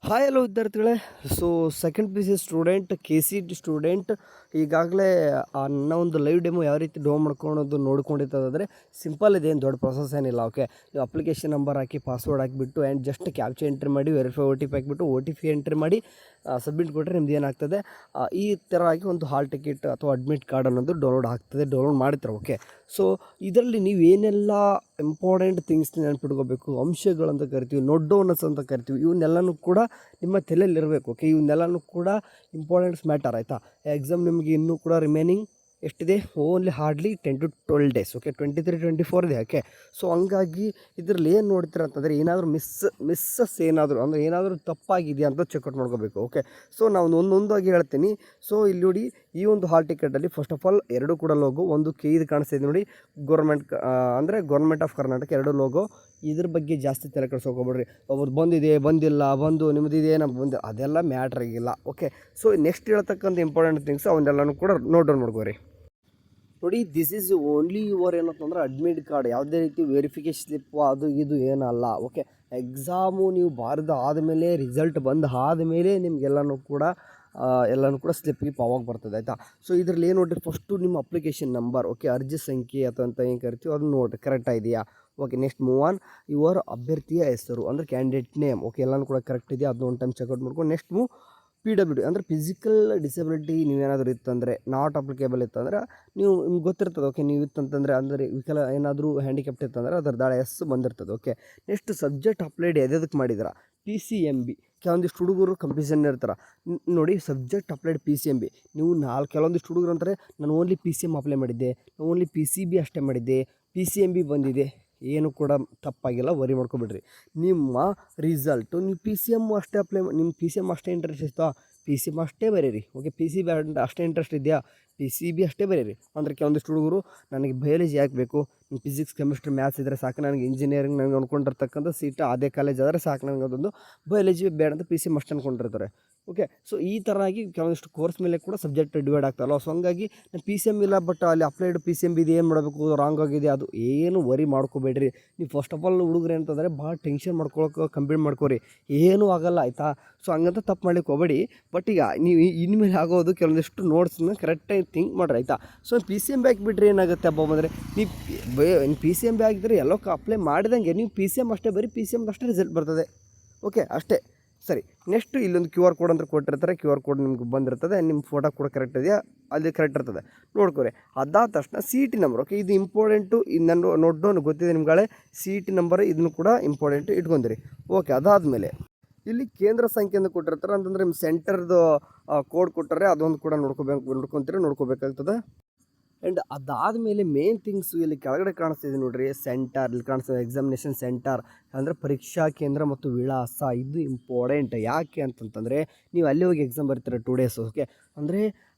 Hi hello ವಿದ್ಯಾರ್ಥಿಗಳೇ. So second P C student, K C T student ಈಗಾಗಲೇ ನನ್ನ ಒಂದು ಲೈವ್ ಡೆಮೋ ಯಾವ ರೀತಿ ಡೌನ್ ಮಾಡ್ಕೊಳೋದು ನೋಡ್ಕೊಂಡಿರ್ತದಂದರೆ ಸಿಂಪಲ್ ಇದೆ, ಏನು ದೊಡ್ಡ ಪ್ರೊಸೆಸ್ ಏನಿಲ್ಲ. ಓಕೆ, ನೀವು ಅಪ್ಲಿಕೇಶನ್ ನಂಬರ್ ಹಾಕಿ ಪಾಸ್ವರ್ಡ್ ಹಾಕಿಬಿಟ್ಟು ಆ್ಯಂಡ್ ಜಸ್ಟ್ ಕ್ಯಾಪ್ಚರ್ ಎಂಟ್ರಿ ಮಾಡಿ ವೆರಿಫೈ ಒ ಟಿ ಪಿ ಹಾಕಿಬಿಟ್ಟು ಒ ಟಿ ಪಿ ಎಂಟ್ರಿ ಮಾಡಿ ಸಬ್ಮಿಟ್ ಕೊಟ್ಟರೆ ನಿಮ್ದು ಏನಾಗ್ತದೆ, ಈ ಥರ ಆಗಿ ಒಂದು ಹಾಲ್ ಟಿಕೆಟ್ ಅಥವಾ ಅಡ್ಮಿಟ್ ಕಾರ್ಡ್ ಅನ್ನೋದು ಡೌನ್ಲೋಡ್ ಆಗ್ತದೆ. ಡೌನ್ಲೋಡ್ ಮಾಡ್ತಾರೆ. ಓಕೆ, ಸೊ ಇದರಲ್ಲಿ ನೀವು ಏನೆಲ್ಲ ಇಂಪಾರ್ಟೆಂಟ್ ಥಿಂಗ್ಸ್ನ ನೆನ್ಪಿಟ್ಕೋಬೇಕು, ಅಂಶಗಳಂತ ಕರಿತೀವಿ, ನೋಟ್ ಡೌನ್ಸ್ ಅಂತ ಕರಿತೀವಿ, ಇವನ್ನೆಲ್ಲನೂ ಕೂಡ ನಿಮ್ಮ ತಲೆಯಲ್ಲಿರಬೇಕು. ಓಕೆ, ಇವನ್ನೆಲ್ಲನೂ ಕೂಡ ಇಂಪಾರ್ಟೆಂಟ್ಸ್ ಮ್ಯಾಟರ್. ಆಯಿತಾ, ಎಕ್ಸಾಮ್ ನಿಮಗೆ ಇನ್ನೂ ಕೂಡ ರಿಮೈನಿಂಗ್ ಎಷ್ಟಿದೆ, only hardly 10 to 12 days. Okay, 23-24 ಇದೆ. ಓಕೆ, ಸೊ ಹಂಗಾಗಿ ಇದರಲ್ಲಿ ಏನು ನೋಡ್ತೀರ ಅಂತಂದರೆ ಏನಾದರೂ ಮಿಸ್ಸಸ್ ಏನಾದರೂ ಅಂದರೆ ಏನಾದರೂ ತಪ್ಪಾಗಿದೆಯಾ ಅಂತ ಚೆಕ್ಔಟ್ ಮಾಡ್ಕೋಬೇಕು. ಓಕೆ, ಸೊ ನಾವು ಒಂದೊಂದಾಗಿ ಹೇಳ್ತೀನಿ. ಸೊ ಇಲ್ಲಿ ನೋಡಿ, ಈ ಒಂದು ಹಾಲ್ ಟಿಕೆಟಲ್ಲಿ ಫಸ್ಟ್ ಆಫ್ ಆಲ್ ಎರಡು ಕೂಡ ಲೋಗೋ, ಒಂದು ಇದು ಕಾಣಿಸ್ತಿದೆ ನೋಡಿ, ಅಂದರೆ ಗೌರ್ಮೆಂಟ್ ಆಫ್ ಕರ್ನಾಟಕ, ಎರಡು ಲೋಗೋ. ಇದ್ರ ಬಗ್ಗೆ ಜಾಸ್ತಿ ತಲೆ ಕೆಡಿಸ್ಕೋಬೇಡ್ರಿ. ಒಬ್ಬರು ಬಂದಿದೆ ಬಂದಿಲ್ಲ, ನಿಮ್ಮದಿದೆ ಬಂದು ಅದೆಲ್ಲ ಮ್ಯಾಟ್ರ್ ಆಗಿಲ್ಲ. ಓಕೆ, ಸೊ ನೆಕ್ಸ್ಟ್ ಹೇಳ್ತಕ್ಕಂಥ ಇಂಪಾರ್ಟೆಂಟ್ ಥಿಂಗ್ಸ್ ಅವನ್ನೆಲ್ಲನೂ ಕೂಡ ನೋಟ್ ಡೌನ್ ಮಾಡ್ಕೋರಿ. ನೋಡಿ, ದಿಸ್ ಈಸ್ ಓನ್ಲಿ ಯುವರ್ ಏನಂತಂದ್ರೆ ಅಡ್ಮಿಟ್ ಕಾರ್ಡ್, ಯಾವುದೇ ರೀತಿ ವೆರಿಫಿಕೇಷನ್ ಸ್ಲಿಪ್ಪು ಅದು ಇದು ಏನಲ್ಲ. ಓಕೆ, ಎಕ್ಸಾಮು ನೀವು ಬಾರ್ದು ಆದಮೇಲೆ, ರಿಸಲ್ಟ್ ಬಂದು ಆದಮೇಲೆ ನಿಮಗೆಲ್ಲನೂ ಕೂಡ ಸ್ಲಿಪ್ಗೆ ಅವಾಗ ಬರ್ತದೆ. ಆಯಿತಾ, ಸೊ ಇದರಲ್ಲಿ ಏನು ನೋಡಿರಿ, ಫಸ್ಟು ನಿಮ್ಮ ಅಪ್ಲಿಕೇಶನ್ ನಂಬರ್, ಓಕೆ, ಅರ್ಜಿ ಸಂಖ್ಯೆ ಅಥವಾ ಅಂತ ಏನು ಕರಿತೀವಿ ಅದನ್ನು ನೋಡಿರಿ ಕರೆಕ್ಟ್ ಇದೆಯಾ. Okay, next move on, your ಅಭ್ಯರ್ಥಿಯ ಹೆಸರು ಅಂದರೆ ಕ್ಯಾಂಡಿಡೇಟ್ ನೇಮ್. ಓಕೆ, ಎಲ್ಲನೂ ಕೂಡ ಕರೆಕ್ಟ್ ಇದೆಯಾ ಅದನ್ನ ಒಂದು ಟೈಮ್ ಚೆಕ್ಔಟ್ ಮಾಡ್ಕೊಂಡು ನೆಕ್ಸ್ಟ್ ಮೂವ್ PWD ಅಂದರೆ ಫಿಸಿಕಲ್ ಡಿಸಬಿಲಿಟಿ ನೀವೇನಾದರೂ ಇತ್ತಂದರೆ, ನಾಟ್ ಅಪ್ಲಿಕೇಬಲ್ ಇತ್ತಂದರೆ ನೀವು ನಿಮ್ಗೆ ಗೊತ್ತಿರ್ತದೆ. ಓಕೆ, ನೀವು ಇತ್ತಂತಂದರೆ ಅಂದರೆ ಏನಾದರೂ ಹ್ಯಾಂಡಿಕ್ಯಾಪ್ಟ್ ಇತ್ತಂದರೆ ಅದರ ದಾಳೆ ಬಂದಿರ್ತದೆ. ಓಕೆ, ನೆಕ್ಸ್ಟ್ ಸಬ್ಜೆಕ್ಟ್ ಅಪ್ಲೈಡ್ ಎದಕ್ಕೆ ಮಾಡಿದ್ರೆ PCMB. ಕೆಲವೊಂದಿಷ್ಟು ಹುಡುಗರು ಕಂಪ್ಯೂಷನ್ ಇರ್ತಾರೆ ನೋಡಿ, ಸಬ್ಜೆಕ್ಟ್ ಅಪ್ಲೈಡ್ PCMB. ನೀವು ಕೆಲವೊಂದಿಷ್ಟು ಹುಡುಗರು ಅಂತಾರೆ ನಾನು ಓನ್ಲಿ PCM ಅಪ್ಲೈ ಮಾಡಿದ್ದೆ, ನಾನು ಓನ್ಲಿ PCB ಅಷ್ಟೇ ಮಾಡಿದ್ದೆ, PCMB ಬಂದಿದೆ. ಏನು ಕೂಡ ತಪ್ಪಾಗಿಲ್ಲ, ವರಿ ಮಾಡ್ಕೊಬಿಡ್ರಿ. ನಿಮ್ಮ ರಿಸಲ್ಟು ನೀವು PCM ಅಷ್ಟೇ ನಿಮ್ಮ PCM ಅಷ್ಟೇ ಇಂಟ್ರೆಸ್ಟ್ ಇರ್ತಾ, PCM ಅಷ್ಟೇ ಬರೀರಿ. ಓಕೆ, PCB ಅಷ್ಟೇ ಇಂಟ್ರೆಸ್ಟ್ ಇದೆಯಾ, PCB ಅಷ್ಟೇ ಬರೀರಿ. ಅಂದರೆ ಕೆಲವೊಂದಿಷ್ಟು ಹುಡುಗರು ನನಗೆ ಬಯಾಲಜಿ ಯಾಕೆ ಬೇಕು, ಫಿಸಿಕ್ಸ್ ಕೆಮಿಸ್ಟ್ರಿ ಮ್ಯಾಥ್ಸ್ ಇದ್ದರೆ ಸಾಕು, ನನಗೆ ಇಂಜಿನಿಯರಿಂಗ್ ನನಗೆ ಅಂದ್ಕೊಂಡಿರ್ತಕ್ಕಂಥ ಸೀಟ್ ಅದೇ ಕಾಲೇಜ್ ಆದರೆ ಸಾಕು, ನನಗೆ ಅದೊಂದು ಬಯಾಲಜಿ ಬೇಡ ಅಂತ PCM ಅಷ್ಟು ಅಂದ್ಕೊಂಡಿರ್ತಾರೆ. ಓಕೆ, ಸೊ ಈ ಥರ ಆಗಿ ಕೆಲವೊಂದಿಷ್ಟು ಕೋರ್ಸ್ ಮೇಲೆ ಕೂಡ ಸಬ್ಜೆಕ್ಟ್ ಡಿವೈಡ್ ಆಗ್ತಾರಲ್ಲ. ಸೊ ಹಂಗಾಗಿ ನಾನು PCM ಇಲ್ಲ ಬಟ್ ಅಲ್ಲಿ ಅಪ್ಲೈಡ್ PCMB ಇದು ಏನು ಮಾಡಬೇಕು, ರಾಂಗ್ ಆಗಿದೆ, ಅದು ಏನು ವರಿ ಮಾಡ್ಕೋಬೇಡ್ರಿ. ನೀವು ಫಸ್ಟ್ ಆಫ್ ಆಲ್ ಹುಡುಗ್ರಿ ಅಂತಂದರೆ ಭಾಳ ಟೆನ್ಷನ್ ಮಾಡ್ಕೊಳಕ್ಕೆ ಕಂಪ್ಲೇಂಟ್ ಮಾಡ್ಕೋರಿ, ಏನೂ ಆಗಲ್ಲ. ಆಯಿತಾ, ಸೊ ಹಂಗಂತ ತಪ್ಪು ಮಾಡ್ಲಿಕ್ಕೆ ಹೋಗಬೇಡಿ. ಬಟ್ ಈಗ ನೀವು ಇನ್ಮೇಲೆ ಆಗೋದು ಕೆಲವೊಂದಿಷ್ಟು ನೋಟ್ಸ್ನ ಕರೆಕ್ಟಾಗಿ ಥಿಂಕ್ ಮಾಡಿರಿ. ಆಯಿತಾ, ಸೊ PCMB ಹಾಕಿಬಿಟ್ರೆ ಏನಾಗುತ್ತೆ ಹಬ್ಬ ಬಂದರೆ, ನೀವು PCMB ಆಗಿದ್ದರೆ ಎಲ್ಲೋ ಅಪ್ಲೈ ಮಾಡಿದಂಗೆ ನೀವು PCM ಅಷ್ಟೇ ಬರೀ, PCM ಅಷ್ಟೇ ರಿಸಲ್ಟ್ ಬರ್ತದೆ. ಓಕೆ, ಅಷ್ಟೇ ಸರಿ. ನೆಕ್ಸ್ಟ್ ಇಲ್ಲೊಂದು QR ಕೋಡ್ ಅಂತ ಕೊಟ್ಟಿರ್ತಾರೆ, QR ಕೋಡ್ ನಿಮ್ಗೆ ಬಂದಿರ್ತದೆ, ನಿಮ್ಮ ಫೋಟೋ ಕೂಡ ಕರೆಕ್ಟ್ ಇದೆಯಾ ಅಲ್ಲಿ ಕರೆಕ್ಟ್ ಇರ್ತದೆ ನೋಡ್ಕೊರಿ. ಅದಾದ ತಕ್ಷಣ CET ನಂಬರ್. ಓಕೆ, ಇದು ಇಂಪಾರ್ಟೆಂಟು, ನನ್ನ ನೋಟ್ ಡೌನ್ ಗೊತ್ತಿದೆ ನಿಮ್ಗಳೇ, CET ನಂಬರ್ ಇದನ್ನು ಕೂಡ ಇಂಪಾರ್ಟೆಂಟು ಇಟ್ಕೊಂಡಿರಿ. ಓಕೆ, ಅದಾದಮೇಲೆ ಇಲ್ಲಿ ಕೇಂದ್ರ ಸಂಖ್ಯೆ ಅಂತ ಕೊಟ್ಟಿರ್ತಾರೆ, ಅಂತಂದರೆ ನಿಮ್ಮ ಸೆಂಟರ್ದು ಕೋಡ್ ಕೊಟ್ಟರೆ ಅದೊಂದು ಕೂಡ ನೋಡ್ಕೋಬೇಕಾಗ್ತದೆ. ಆ್ಯಂಡ್ ಅದಾದಮೇಲೆ ಮೇನ್ ಥಿಂಗ್ಸು ಇಲ್ಲಿ ಕೆಳಗಡೆ ಕಾಣಿಸ್ತಿದೆ ನೋಡಿರಿ, ಸೆಂಟರ್ ಇಲ್ಲಿ ಕಾಣಿಸ್ತದೆ, ಎಕ್ಸಾಮಿನೇಷನ್ ಸೆಂಟರ್ ಅಂದರೆ ಪರೀಕ್ಷಾ ಕೇಂದ್ರ ಮತ್ತು ವಿಳಾಸ. ಇದು ಇಂಪಾರ್ಟೆಂಟ್. ಯಾಕೆ ಅಂತಂತಂದರೆ ನೀವು ಅಲ್ಲಿ ಹೋಗಿ ಎಕ್ಸಾಮ್ ಬರೀತೀರ 2 days. ಓಕೆ, ಅಂದರೆ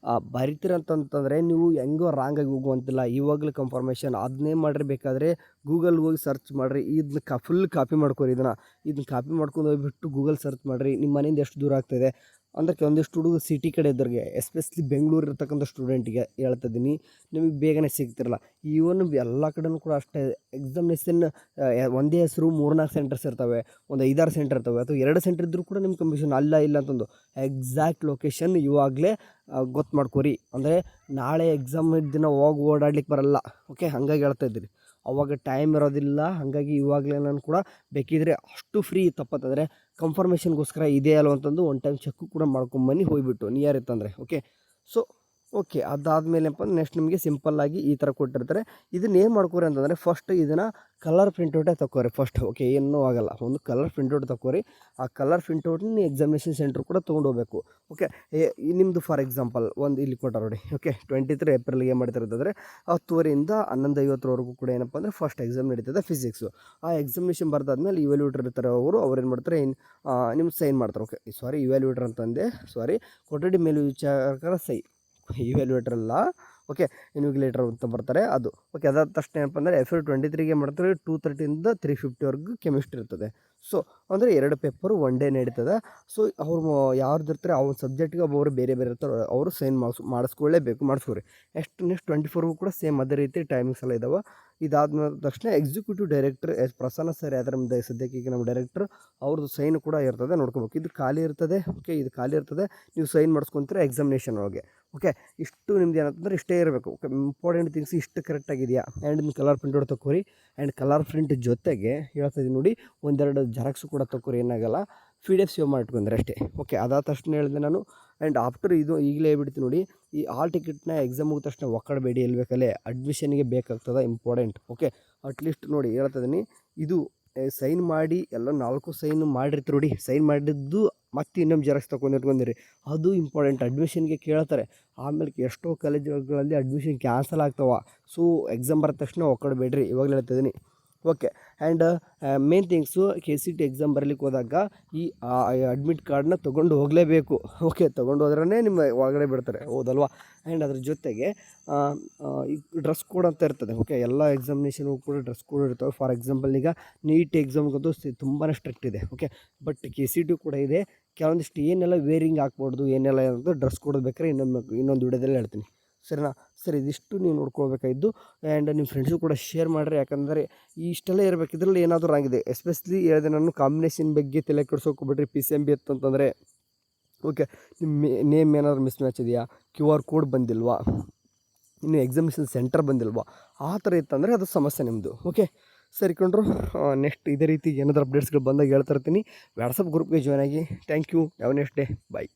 ಬರೀತೀರಂತಂತಂದರೆ ನೀವು ಹೆಂಗೋ ರಾಂಗಾಗಿ ಹೋಗುವಂತಿಲ್ಲ. ಇವಾಗಲೇ ಕನ್ಫರ್ಮೇಷನ್ ಅದನ್ನೇ ಮಾಡಿರಿ, ಬೇಕಾದರೆ ಗೂಗಲ್ಗೆ ಹೋಗಿ ಸರ್ಚ್ ಮಾಡಿರಿ. ಇದನ್ನ ಫುಲ್ ಕಾಪಿ ಮಾಡ್ಕೊರಿ. ಇದನ್ನ ಕಾಪಿ ಮಾಡ್ಕೊಂಡು ಹೋಗ್ಬಿಟ್ಟು ಗೂಗಲ್ ಸರ್ಚ್ ಮಾಡಿರಿ, ನಿಮ್ಮ ಮನೆಯಿಂದ ಎಷ್ಟು ದೂರ ಆಗ್ತಾಯಿದೆ ಅಂದರೆ ಕೆಲವೊಂದಿಷ್ಟು ಹುಡುಗರು ಸಿಟಿ ಕಡೆ ಇದ್ದವ್ರಿಗೆ, ಎಸ್ಪೆಷಲಿ ಬೆಂಗಳೂರು ಇರ್ತಕ್ಕಂಥ ಸ್ಟೂಡೆಂಟಿಗೆ ಹೇಳ್ತಿದ್ದೀನಿ, ನಿಮಗೆ ಬೇಗನೆ ಸಿಗ್ತಿರಲ್ಲ. ಇವನ್ ಎಲ್ಲ ಕಡೆಯೂ ಕೂಡ ಅಷ್ಟೇ, ಎಕ್ಸಾಮಿನೇಷನ್ ಒಂದೇ ಹೆಸರು 3-4 ಸೆಂಟರ್ಸ್ ಇರ್ತವೆ, ಒಂದು 5-6 ಸೆಂಟರ್ ಇರ್ತವೆ, ಅಥವಾ 2 ಸೆಂಟರ್ ಇದ್ದರೂ ಕೂಡ ನಿಮ್ಮ ಕನ್ಫ್ಯೂಷನ್ ಇಲ್ಲ ಅಂತಂದು ಎಕ್ಸಾಕ್ಟ್ ಲೊಕೇಶನ್ ಇವಾಗಲೇ ಗೊತ್ತು ಮಾಡ್ಕೊರಿ. ಅಂದರೆ ನಾಳೆ ಎಕ್ಸಾಮ್ ದಿನ ಹೋಗಿ ಓಡಾಡ್ಲಿಕ್ಕೆ ಬರಲ್ಲ. ಓಕೆ, ಹಾಗಾಗಿ ಹೇಳ್ತಾ ಇದ್ದೀರಿ, ಅವಾಗ ಟೈಮ್ ಇರೋದಿಲ್ಲ. ಹಾಗಾಗಿ ಇವಾಗಲೇ ನಾನು ಕೂಡ ಬೇಕಿದ್ರೆ ಅಷ್ಟು ಫ್ರೀ ತಪ್ಪತ್ತಂದರೆ ಕನ್ಫರ್ಮೇಷನ್ಗೋಸ್ಕರ ಇದೆ ಅಲ್ವ ಅಂತಂದು ಒಂದು ಟೈಮ್ ಚೆಕ್ಕು ಕೂಡ ಮಾಡ್ಕೊಂಬನ್ನಿ ಹೋಗಿಬಿಟ್ಟು ನಿಯರ್ ಇತ್ತಂದರೆ. ಓಕೆ, ಸೊ ಓಕೆ, ಅದಾದಮೇಲೆ ನೆಕ್ಸ್ಟ್ ನಿಮಗೆ ಸಿಂಪಲ್ಲಾಗಿ ಈ ಥರ ಕೊಟ್ಟಿರ್ತಾರೆ. ಇದನ್ನ ಏನು ಮಾಡ್ಕೋರಿ ಅಂತಂದರೆ, ಫಸ್ಟ್ ಇದನ್ನು ಕಲರ್ ಪ್ರಿಂಟೌಟೇ ತಗೋರಿ ಫಸ್ಟ್. ಓಕೆ, ಏನೂ ಆಗಲ್ಲ, ಒಂದು ಕಲರ್ ಪ್ರಿಂಟೌಟ್ ತಗೋರಿ. ಆ ಕಲರ್ ಪ್ರಿಂಟೌಟ್ನ ಎಕ್ಸಾಮಿನೇಷನ್ ಸೆಂಟ್ರ್ ಕೂಡ ತೊಗೊಂಡು ಹೋಗಬೇಕು. ಓಕೆ, ನಿಮ್ಮದು ಫಾರ್ ಎಕ್ಸಾಂಪಲ್ ಒಂದು ಇಲ್ಲಿ ಕೊಟ್ಟಾರ ನೋಡಿ. ಓಕೆ, 23 ಏಪ್ರಿಲ್ಗೆ ಏನು ಮಾಡ್ತಿರ್ತಂದರೆ 10:00 11:50 ಕೂಡ ಏನಪ್ಪ ಅಂದರೆ ಫಸ್ಟ್ ಎಕ್ಸಾಮ್ ನಡೀತದೆ ಫಿಸಿಕ್ಸು. ಆ ಎಕ್ಸಾಮಿನೇಷನ್ ಬರ್ದಾದ್ಮೇಲೆ ಇವ್ಯಾಲ್ಯೂಟರ್ ಇರ್ತಾರೆ, ಅವ್ರು ಏನು ಮಾಡ್ತಾರೆ, ನಿಮ್ಗೆ ಸೈನ್ ಮಾಡ್ತಾರೆ. ಓಕೆ, ಇವ್ಯಾಲ್ಯೂಟರ್ ಅಂತಂದೆ, ಕೊಠಡಿ ಮೇಲ್ವಿಚಾರಕರ ಸೈ, ಇವ್ಯಾಲ್ಯೂಟರ್ ಅಲ್ಲ. ಓಕೆ, ಇನ್ವಿಗಿಲೇಟರ್ ಅಂತ ಬರ್ತಾರೆ ಅದು. ಓಕೆ, ಅದಾದ ತಕ್ಷಣ ಏನಪ್ಪ ಅಂದರೆ April 23ಗೆ ಮಾಡ್ತಾರೆ 2:30 3:50 ಕೆಮಿಸ್ಟ್ರಿ ಇರ್ತದೆ. ಸೊ ಅಂದರೆ 2 ಪೇಪರು 1 ಡೇ ನಡೀತದೆ. ಸೊ ಅವ್ರು ಯಾರ್ದು ಇರ್ತಾರೆ ಅವ್ರ ಸಬ್ಜೆಕ್ಟ್ಗೆ ಒಬ್ಬೊಬ್ರು ಬೇರೆ ಇರ್ತಾರೆ, ಅವರು ಸೈನ್ ಮಾಡಿಸ್ಕೊಳ್ಳೇಬೇಕು, ಮಾಡಿಸ್ಕೊರಿ. ನೆಕ್ಸ್ಟ್ 24ಗೂ ಕೂಡ ಸೇಮ್ ಅದೇ ರೀತಿ ಟೈಮಿಂಗ್ಸ್ ಎಲ್ಲ ಇದ್ದಾವೆ. ಇದಾದ ತಕ್ಷಣ ಎಕ್ಸಿಕ್ಯೂಟಿವ್ ಡೈರೆಕ್ಟರ್ ಪ್ರಸನ್ನ ಸರ್ ಯಾವ್ದಾರ ಮುಂದೆ ಸದ್ಯಕ್ಕೆ ಈಗ ನಮ್ಮ ಡೈರೆಕ್ಟರ್ ಅವ್ರದ್ದು ಸೈನ್ ಕೂಡ ಇರ್ತದೆ ನೋಡ್ಕೋಬೇಕು. ಇದು ಖಾಲಿ ಇರ್ತದೆ. ಓಕೆ, ಇದು ಖಾಲಿ ಇರ್ತದೆ, ನೀವು ಸೈನ್ ಮಾಡಿಸ್ಕೊತೀರ ಎಕ್ಸಾಮಿನೇಷನ್ ಒಳಗೆ. ಓಕೆ, ಇಷ್ಟು ನಿಮ್ದು ಏನಂತಂದ್ರೆ ಇಷ್ಟೇ ಇರಬೇಕು. ಓಕೆ, ಇಂಪಾರ್ಟೆಂಟ್ ಥಿಂಗ್ಸ್ ಇಷ್ಟು ಕರೆಕ್ಟಾಗಿದೆಯಾ. ಆ್ಯಂಡ್ ನಿಮ್ಮ ಕಲರ್ ಪ್ರಿಂಟ್ ಔಟ್ ತಗೋರಿ. ಆ್ಯಂಡ್ ಕಲರ್ ಪ್ರಿಂಟ್ ಜೊತೆಗೆ ಹೇಳ್ತಾ ಇದ್ದೀನಿ ನೋಡಿ, ಒಂದೆರಡು ಜೆರಾಕ್ಸು ಕೂಡ ತಗೋರಿ, ಏನಾಗಲ್ಲ, PDF ಸೇವ್ ಮಾಡಿಟ್ಕೊಂಡ್ರೆ ಅಷ್ಟೇ. ಓಕೆ, ಅದಾದ ತಕ್ಷಣ ಹೇಳಿದೆ ನಾನು. ಆ್ಯಂಡ್ ಆಫ್ಟರ್ ಇದು ಈಗಲೇ ಹೇಳ್ಬಿಡ್ತೀನಿ ನೋಡಿ, ಈ ಹಾಲ್ ಟಿಕೆಟ್ನ ಎಕ್ಸಾಮ್ ಮುಗಿದ ತಕ್ಷಣ ಒಕ್ಕಡಬೇಡಿ, ಎಲ್ಲಿ ಬೇಕಲ್ಲೇ ಅಡ್ಮಿಷನ್ಗೆ ಬೇಕಾಗ್ತದೆ, ಇಂಪಾರ್ಟೆಂಟ್. ಓಕೆ, ಅಟ್ಲೀಸ್ಟ್ ನೋಡಿ ಹೇಳ್ತಾ ಇದ್ದೀನಿ, ಇದು ಸೈನ್ ಮಾಡಿ ಎಲ್ಲ 4 ಸೈನ್ ಮಾಡಿರ್ತೀರಿ ನೋಡಿ, ಸೈನ್ ಮಾಡಿದ್ದು ಮತ್ತೆ ಇನ್ನೊಂದು ಜೆರಾಕ್ಸ್ ಇಟ್ಕೊಂಡಿರಿ, ಅದು ಇಂಪಾರ್ಟೆಂಟ್. ಅಡ್ಮಿಷನ್ಗೆ ಕೇಳ್ತಾರೆ. ಆಮೇಲೆ ಎಷ್ಟೋ ಕಾಲೇಜುಗಳಲ್ಲಿ ಅಡ್ಮಿಷನ್ ಕ್ಯಾನ್ಸಲ್ ಆಗ್ತಾವೆ. ಸೊ ಎಕ್ಸಾಮ್ ಬರೋದ ತಕ್ಷಣ ಒಕ್ಕಡಬೇಡ್ರಿ, ಇವಾಗಲೇ ಹೇಳ್ತಿದ್ದೀನಿ. Okay, and main things KCT exam ಬರಲಿಕ್ಕೆ ಹೋದಾಗ ಈ ಅಡ್ಮಿಟ್ ಕಾರ್ಡನ್ನ ತೊಗೊಂಡು ಹೋಗಲೇಬೇಕು. ಓಕೆ, ತೊಗೊಂಡು ಹೋದ್ರೇ ನಿಮ್ಮ ಒಳಗಡೆ ಬಿಡ್ತಾರೆ, ಹೌದಲ್ವಾ. ಆ್ಯಂಡ್ ಅದ್ರ ಜೊತೆಗೆ ಈ ಡ್ರೆಸ್ ಕೋಡ್ ಅಂತ ಇರ್ತದೆ. ಓಕೆ, ಎಲ್ಲ ಎಕ್ಸಾಮಿನೇಷನ್ಗೂ ಕೂಡ ಡ್ರೆಸ್ ಕೋಡ್ ಇರ್ತವೆ. ಫಾರ್ ಎಕ್ಸಾಂಪಲ್ ಈಗ ನೀಟ್ ಎಕ್ಸಾಮ್ಗಂತೂ ತುಂಬಾ ಸ್ಟ್ರಿಕ್ಟ್ ಇದೆ. ಓಕೆ, ಬಟ್ KCT ಕೂಡ ಇದೆ. ಕೆಲವೊಂದಿಷ್ಟು ಏನೆಲ್ಲ ವೇರಿಂಗ್ ಹಾಕ್ಬಾರ್ದು, ಏನೆಲ್ಲ ಅಂತ ಡ್ರೆಸ್ ಕೋಡ್ ಬೇಕಾದ್ರೆ ಇನ್ನೊಂದು ವಿಡಿಯೋದಲ್ಲಿ ಹೇಳ್ತೀನಿ, ಸರಿನಾ. ಸರಿ, ಇದಿಷ್ಟು ನೀವು ನೋಡ್ಕೊಳ್ಬೇಕಾಗಿದ್ದು. ಆ್ಯಂಡ್ ನಿಮ್ಮ ಫ್ರೆಂಡ್ಸು ಕೂಡ ಶೇರ್ ಮಾಡಿರಿ, ಯಾಕಂದರೆ ಇಷ್ಟೆಲ್ಲ ಇರಬೇಕು. ಇದರಲ್ಲಿ ಏನಾದರೂ ಆಗಿದೆ, ಎಸ್ಪೆಷಲಿ ಹೇಳಿದೆ ನಾನು, ಕಾಂಬಿನೇಷನ್ ಬಗ್ಗೆ ತಲೆ ಕೆಡ್ಸೋಕೋಗ್ಬಿಟ್ರಿ. PCMB ಅಂತಂದರೆ ಓಕೆ, ನಿಮ್ಮ ನೇಮ್ ಏನಾದರೂ ಮಿಸ್ ಮ್ಯಾಚ್ ಇದೆಯಾ, QR ಕೋಡ್ ಬಂದಿಲ್ವಾ, ಇನ್ನು ಎಕ್ಸಾಮಿನೇಷನ್ ಸೆಂಟರ್ ಬಂದಿಲ್ವಾ, ಆ ಥರ ಇತ್ತಂದರೆ ಅದು ಸಮಸ್ಯೆ ನಿಮ್ಮದು. ಓಕೆ, ಸರಿ ಕೊಂಡ್ರು. ನೆಕ್ಸ್ಟ್ ಇದೇ ರೀತಿ ಏನಾದರೂ ಅಪ್ಡೇಟ್ಸ್ಗಳು ಬಂದಾಗ ಹೇಳ್ತಾ ಇರ್ತೀನಿ. ವಾಟ್ಸಪ್ ಗ್ರೂಪ್ಗೆ ಜಾಯ್ನ್ ಆಗಿ. Thank you. Have a nice day. Bye.